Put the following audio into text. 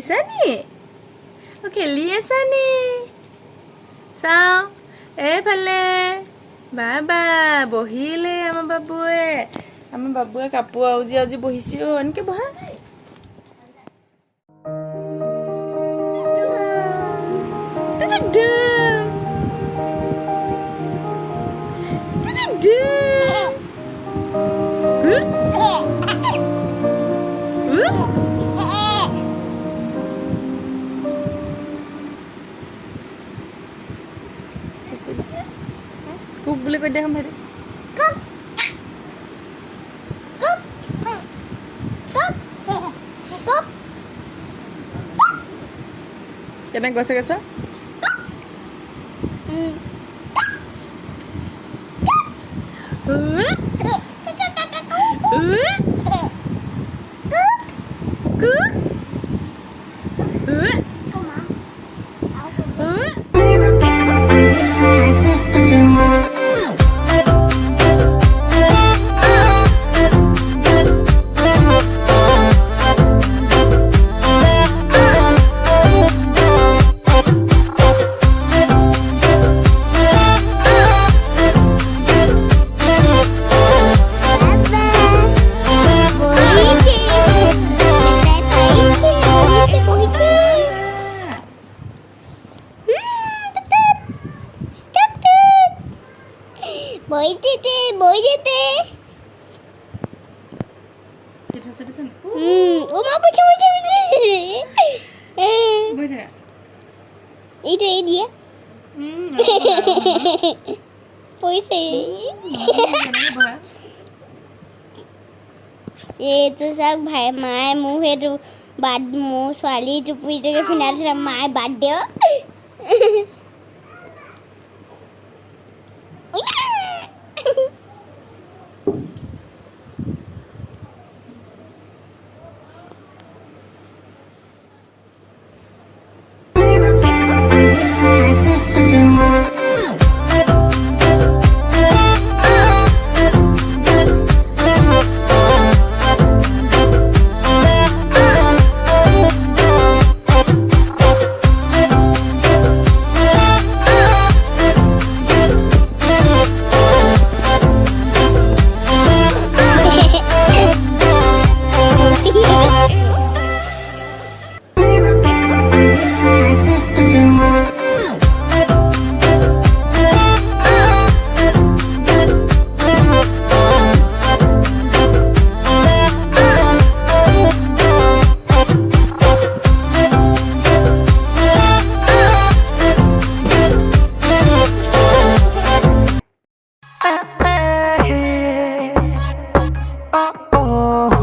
গৈছা নি খেলি আছা নি চাওঁ এইফালে বাবা বহিলে আমাৰ বাবুৱে কাপোৰ আউজি আউজি বহিছে এনেকৈ বহা Kuk boleh pada hambar. Kuk. Kuk. Kuk. Kuk. Kena gosa-gosa? Boy dete. Kita sedang. Oma baca. Boleh. Itu dia. Boy itu sak bhai mai muhe tu bad mu swali tu puji ke final sama mai bad dia.